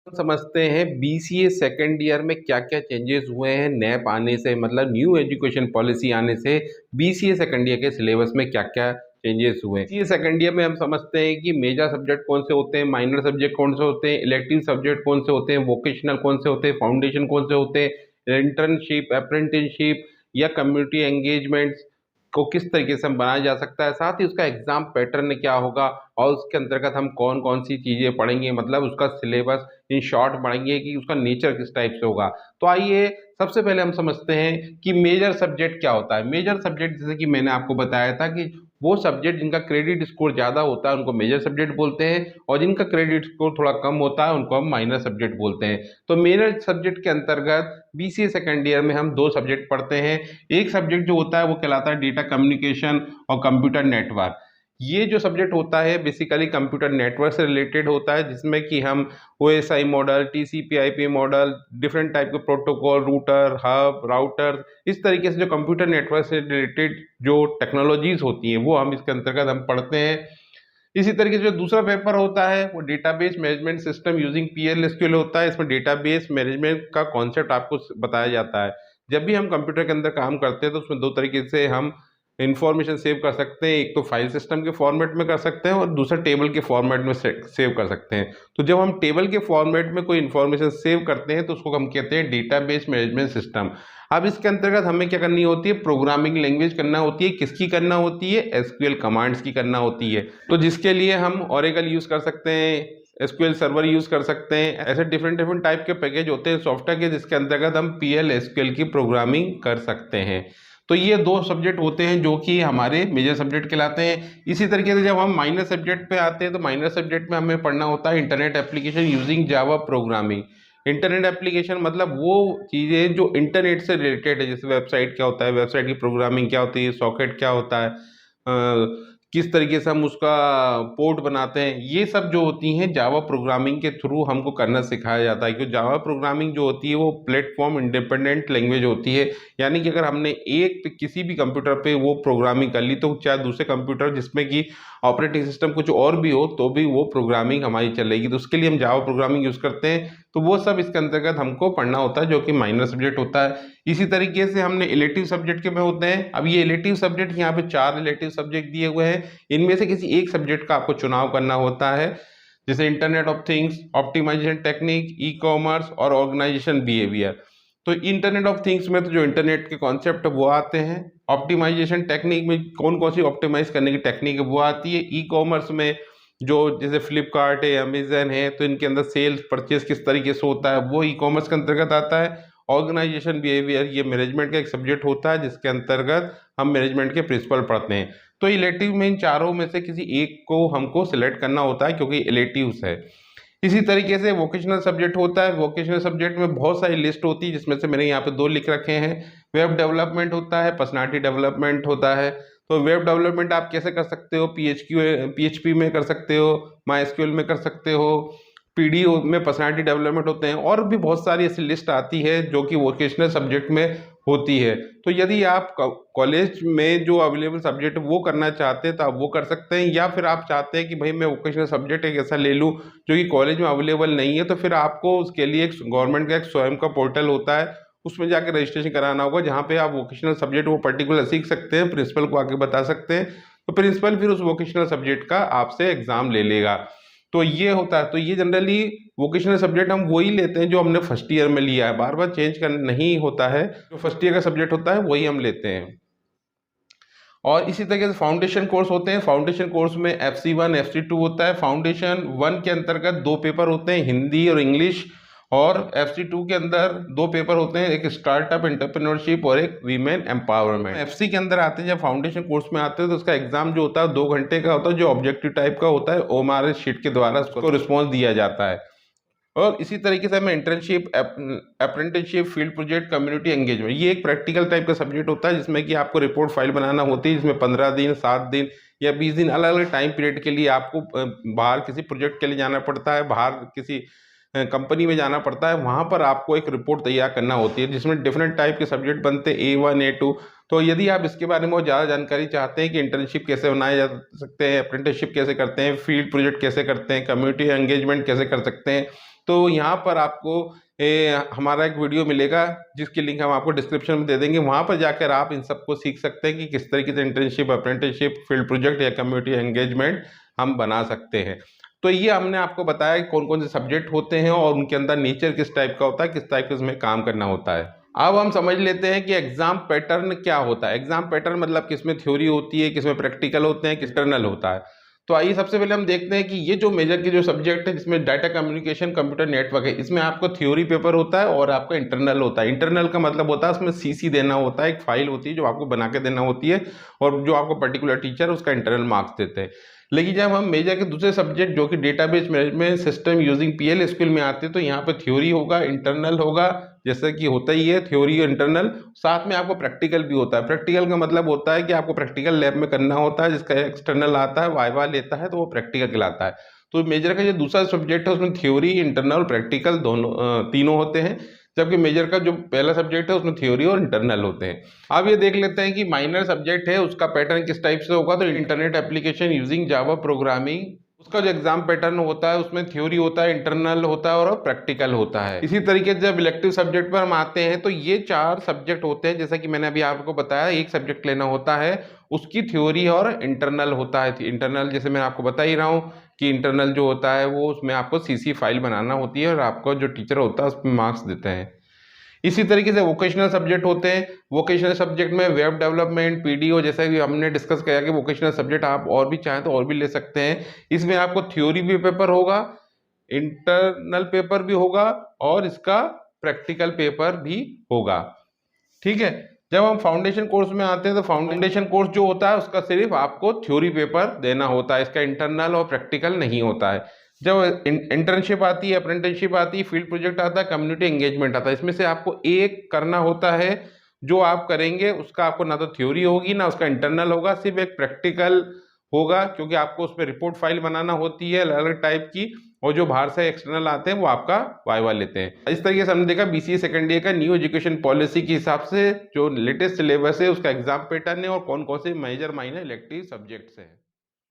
समझते हैं BCA second year में क्या क्या चेंजेस हुए हैं नैप आने से, मतलब न्यू एजुकेशन पॉलिसी आने से बीसीए सेकेंड ईयर के सिलेबस में क्या क्या चेंजेस हुए हैं। बीसीए सेकेंड ईयर में हम समझते हैं कि मेजर सब्जेक्ट कौन से होते हैं, माइनर सब्जेक्ट कौन से होते हैं, इलेक्टिव सब्जेक्ट कौन से होते हैं, वोकेशनल कौन से होते हैं, फाउंडेशन कौन से होते हैं, इंटर्नशिप, अप्रेंटिसशिप या कम्युनिटी एंगेजमेंट को किस तरीके से हम बनाया जा सकता है, साथ ही उसका एग्जाम पैटर्न क्या होगा और उसके अंतर्गत हम कौन कौन सी चीजें पढ़ेंगे, मतलब उसका सिलेबस इन शॉर्ट पढ़ेंगे कि उसका नेचर किस टाइप से होगा। तो आइए सबसे पहले हम समझते हैं कि मेजर सब्जेक्ट क्या होता है। मेजर सब्जेक्ट जैसे कि मैंने आपको बताया था कि वो सब्जेक्ट जिनका क्रेडिट स्कोर ज्यादा होता है उनको मेजर सब्जेक्ट बोलते हैं, और जिनका क्रेडिट स्कोर थोड़ा कम होता है उनको हम माइनर सब्जेक्ट बोलते हैं। तो मेजर सब्जेक्ट के अंतर्गत बीसीए सेकेंड ईयर में हम दो सब्जेक्ट पढ़ते हैं। एक सब्जेक्ट जो होता है वो कहलाता है डेटा कम्युनिकेशन और कंप्यूटर नेटवर्क। ये जो सब्जेक्ट होता है बेसिकली कंप्यूटर नेटवर्क से रिलेटेड होता है, जिसमें कि हम OSI model, टीसीपी/आईपी model, different type के प्रोटोकॉल, रूटर, हब, राउटर, इस तरीके से जो कंप्यूटर नेटवर्क से रिलेटेड जो टेक्नोलॉजीज होती हैं वो हम इसके अंतर्गत हम पढ़ते हैं। इसी तरीके से जो दूसरा पेपर होता है वो डेटाबेस मैनेजमेंट सिस्टम यूजिंग पीएल/एसक्यूएल होता है। इसमें डेटाबेस मैनेजमेंट का कॉन्सेप्ट आपको बताया जाता है। जब भी हम कंप्यूटर के अंदर काम करते हैं तो उसमें दो तरीके से हम इंफॉर्मेशन सेव कर सकते हैं। एक तो फाइल सिस्टम के फॉर्मेट में कर सकते हैं और दूसरा टेबल के फॉर्मेट में सेव कर सकते हैं। तो जब हम टेबल के फॉर्मेट में कोई इंफॉर्मेशन सेव करते हैं तो उसको हम कहते हैं डेटाबेस मैनेजमेंट सिस्टम। अब इसके अंतर्गत हमें क्या करनी होती है, प्रोग्रामिंग लैंग्वेज करना होती है। किसकी करना होती है, एसक्यूएल कमांड्स की करना होती है। तो जिसके लिए हम ओरेकल यूज कर सकते हैं, एसक्यूएल सर्वर यूज कर सकते हैं। ऐसे डिफरेंट डिफरेंट टाइप के पैकेज होते हैं सॉफ्टवेयर के, जिसके अंतर्गत हम पीएल एसक्यूएल की प्रोग्रामिंग कर सकते हैं। तो ये दो सब्जेक्ट होते हैं जो कि हमारे मेजर सब्जेक्ट कहलाते हैं। इसी तरीके से जब हम माइनर सब्जेक्ट पे आते हैं तो माइनर सब्जेक्ट में हमें पढ़ना होता है internet application using Java programming. Internet application मतलब वो चीज़ें जो इंटरनेट से रिलेटेड है, जैसे वेबसाइट क्या होता है, वेबसाइट की प्रोग्रामिंग क्या होती है, सॉकेट क्या होता है, किस तरीके से हम उसका पोर्ट बनाते हैं, ये सब जो होती हैं जावा प्रोग्रामिंग के थ्रू हमको करना सिखाया जाता है। क्योंकि जावा प्रोग्रामिंग जो होती है वो प्लेटफॉर्म इंडिपेंडेंट लैंग्वेज होती है। यानी कि अगर हमने किसी भी कंप्यूटर पे वो प्रोग्रामिंग कर ली तो चाहे दूसरे कंप्यूटर जिसमें कि ऑपरेटिंग सिस्टम कुछ और भी हो तो भी वो प्रोग्रामिंग हमारी चलेगी। तो उसके लिए हम जावा प्रोग्रामिंग यूज़ करते हैं। तो वो सब इसके अंतर्गत हमको पढ़ना होता है जो कि माइनर सब्जेक्ट होता है। इसी तरीके से हमने इलेक्टिव सब्जेक्ट के में होते हैं। अब ये इलेक्टिव सब्जेक्ट यहाँ पे 4 इलेक्टिव सब्जेक्ट दिए हुए हैं। इनमें से किसी एक सब्जेक्ट का आपको चुनाव करना होता है, जैसे internet of things, optimisation technique, e commerce और ऑर्गेनाइजेशन बिहेवियर। तो इंटरनेट ऑफ थिंग्स में तो जो इंटरनेट के कॉन्सेप्ट वो आते हैं। ऑप्टिमाइजेशन टेक्निक में कौन कौन सी ऑप्टिमाइज करने की टेक्निक है वो आती है। ई कॉमर्स में जो जैसे फ्लिपकार्ट है, अमेजन है, तो इनके अंदर सेल्स परचेज किस तरीके से होता है वो ई कॉमर्स के अंतर्गत आता है। ऑर्गेनाइजेशन बिहेवियर ये मैनेजमेंट का एक सब्जेक्ट होता है जिसके अंतर्गत हम मैनेजमेंट के प्रिंसिपल पढ़ते हैं। तो इलेक्टिव में इन चारों में से किसी एक को हमको सिलेक्ट करना होता है क्योंकि इलेक्टिव्स है। इसी तरीके से वोकेशनल सब्जेक्ट होता है। वोकेशनल सब्जेक्ट में बहुत सारी लिस्ट होती है जिसमें से मैंने यहाँ पे 2 लिख रखे हैं। वेब डेवलपमेंट होता है, पर्सनालिटी डेवलपमेंट होता है। तो वेब डेवलपमेंट आप कैसे कर सकते हो, पीएचपी में कर सकते हो, माई में कर सकते हो, पीडीओ में पर्सनालिटी डेवलपमेंट होते हैं, और भी बहुत सारी ऐसी लिस्ट आती है जो कि वोकेशनल सब्जेक्ट में होती है। तो यदि आप कॉलेज में जो अवेलेबल सब्जेक्ट वो करना चाहते हैं तो आप वो कर सकते हैं, या फिर आप चाहते हैं कि भाई मैं वोकेशनल सब्जेक्ट एक ऐसा ले लूँ जो कि कॉलेज में अवेलेबल नहीं है, तो फिर आपको उसके लिए एक गवर्नमेंट का एक स्वयं का पोर्टल होता है, उसमें जाकर रजिस्ट्रेशन कराना होगा, जहाँ पे आप वोकेशनल सब्जेक्ट वो पर्टिकुलर सीख सकते हैं, प्रिंसिपल को आके बता सकते हैं। तो प्रिंसिपल फिर उस वोकेशनल सब्जेक्ट का आपसे एग्जाम ले लेगा। तो ये होता है। तो ये जनरली वोकेशनल सब्जेक्ट हम वही लेते हैं जो हमने फर्स्ट ईयर में लिया है, बार बार चेंज कर नहीं होता है। जो फर्स्ट ईयर का सब्जेक्ट होता है वही हम लेते हैं। और इसी तरीके से फाउंडेशन कोर्स होते हैं। फाउंडेशन कोर्स में FC1 FC2 होता है। फाउंडेशन 1 के अंतर्गत 2 पेपर होते हैं, हिंदी और इंग्लिश, और FC2 के अंदर 2 पेपर होते हैं, एक स्टार्टअप एंटरप्रेन्योरशिप और एक वीमेन एम्पावरमेंट। FC के अंदर आते हैं, जब फाउंडेशन कोर्स में आते हैं तो उसका एग्जाम जो होता है 2 घंटे का होता है, जो ऑब्जेक्टिव टाइप का होता है। OMRS शीट के द्वारा उसको रिस्पॉन्स दिया जाता है। और इसी तरीके से हमें internship, apprenticeship, field project, community engagement, ये एक प्रैक्टिकल टाइप का सब्जेक्ट होता है जिसमें कि आपको रिपोर्ट फाइल बनाना होती है, जिसमें 15 दिन, 7 दिन या 20 दिन अलग अलग टाइम पीरियड के लिए आपको बाहर किसी प्रोजेक्ट के लिए जाना पड़ता है, बाहर किसी कंपनी में जाना पड़ता है। वहाँ पर आपको एक रिपोर्ट तैयार करना होती है जिसमें डिफरेंट टाइप के सब्जेक्ट बनते हैं, A1 A2। तो यदि आप इसके बारे में ज़्यादा जानकारी चाहते हैं कि इंटर्नशिप कैसे बनाए जा सकते हैं, अप्रेंटिसशिप कैसे करते हैं, फील्ड प्रोजेक्ट कैसे करते हैं, कम्युनिटी एंगेजमेंट कैसे कर सकते हैं, तो यहाँ पर आपको हमारा एक वीडियो मिलेगा जिसकी लिंक हम आपको डिस्क्रिप्शन में दे देंगे। वहाँ पर जाकर आप इन सबको सीख सकते हैं कि किस तरीके से इंटर्नशिप, अप्रेंटिसशिप, फील्ड प्रोजेक्ट या कम्युनिटी एंगेजमेंट हम बना सकते हैं। तो ये हमने आपको बताया कि कौन कौन से सब्जेक्ट होते हैं और उनके अंदर नेचर किस टाइप का होता है, किस टाइप का इसमें काम करना होता है। अब हम समझ लेते हैं कि एग्जाम पैटर्न क्या होता है। एग्जाम पैटर्न मतलब किसमें थ्योरी होती है, किसमें प्रैक्टिकल होते हैं, किस इंटरनल होता है। तो आइए सबसे पहले हम देखते हैं कि ये जो मेजर के जो सब्जेक्ट है जिसमें डाटा कम्युनिकेशन, कंप्यूटर नेटवर्क है, इसमें आपको थ्योरी पेपर होता है और आपका इंटरनल होता है। इंटरनल का मतलब होता है उसमें सीसी देना होता है, एक फाइल होती है जो आपको बना के देना होती है और जो आपको पर्टिकुलर टीचर उसका इंटरनल मार्क्स देते हैं। लेकिन जब हम मेजर के दूसरे सब्जेक्ट जो कि database management system using PL skill में आते हैं तो यहाँ पे थ्योरी होगा, इंटरनल होगा, जैसे कि होता ही है थ्योरी और इंटरनल, साथ में आपको प्रैक्टिकल भी होता है। प्रैक्टिकल का मतलब होता है कि आपको प्रैक्टिकल लैब में करना होता है, जिसका एक्सटर्नल आता है, वाइवा लेता है, तो वो प्रैक्टिकल कहलाता है। तो मेजर का जो दूसरा सब्जेक्ट है उसमें थ्योरी, इंटरनल, प्रैक्टिकल दोनों तीनों होते हैं, जबकि मेजर का जो पहला सब्जेक्ट है उसमें थ्योरी और इंटरनल होते हैं। अब ये देख लेते हैं कि माइनर सब्जेक्ट है उसका पैटर्न किस टाइप से होगा। तो internet application using Java programming, उसका जो एग्जाम पैटर्न होता है उसमें थ्योरी होता है, इंटरनल होता है और प्रैक्टिकल होता है। इसी तरीके से जब इलेक्टिव सब्जेक्ट पर हम आते हैं तो ये 4 सब्जेक्ट होते हैं, जैसा कि मैंने अभी आपको बताया, एक सब्जेक्ट लेना होता है, उसकी थ्योरी और इंटरनल होता है। इंटरनल जैसे मैं आपको बता ही रहा हूँ कि इंटरनल जो होता है वो उसमें आपको सीसी फाइल बनाना होती है और आपको जो टीचर होता है उसमें मार्क्स देते हैं। इसी तरीके से वोकेशनल सब्जेक्ट होते हैं। वोकेशनल सब्जेक्ट में वेब डेवलपमेंट, पीडीओ, जैसा कि हमने डिस्कस किया कि वोकेशनल सब्जेक्ट आप और भी चाहें तो और भी ले सकते हैं। इसमें आपको थ्योरी भी पेपर होगा, इंटरनल पेपर भी होगा और इसका प्रैक्टिकल पेपर भी होगा। ठीक है। जब हम फाउंडेशन कोर्स में आते हैं तो फाउंडेशन कोर्स जो होता है उसका सिर्फ आपको थ्योरी पेपर देना होता है, इसका इंटरनल और प्रैक्टिकल नहीं होता है। जब इंटर्नशिप आती है, अप्रेंटिसशिप आती है, फील्ड प्रोजेक्ट आता है, कम्युनिटी एंगेजमेंट आता है, इसमें से आपको एक करना होता है। जो आप करेंगे उसका आपको ना तो थ्योरी होगी ना उसका इंटरनल होगा, सिर्फ एक प्रैक्टिकल होगा, क्योंकि आपको उस पर रिपोर्ट फाइल बनाना होती है अलग अलग टाइप की, और जो बाहर से एक्सटर्नल आते हैं वो आपका वाइवा लेते हैं। इस तरीके से हमने देखा बीसीए सेकेंड ईयर का न्यू एजुकेशन पॉलिसी के हिसाब से जो लेटेस्ट सिलेबस है उसका एग्जाम पैटर्न है और कौन कौन से मेजर माइनर इलेक्टिव सब्जेक्ट्स हैं।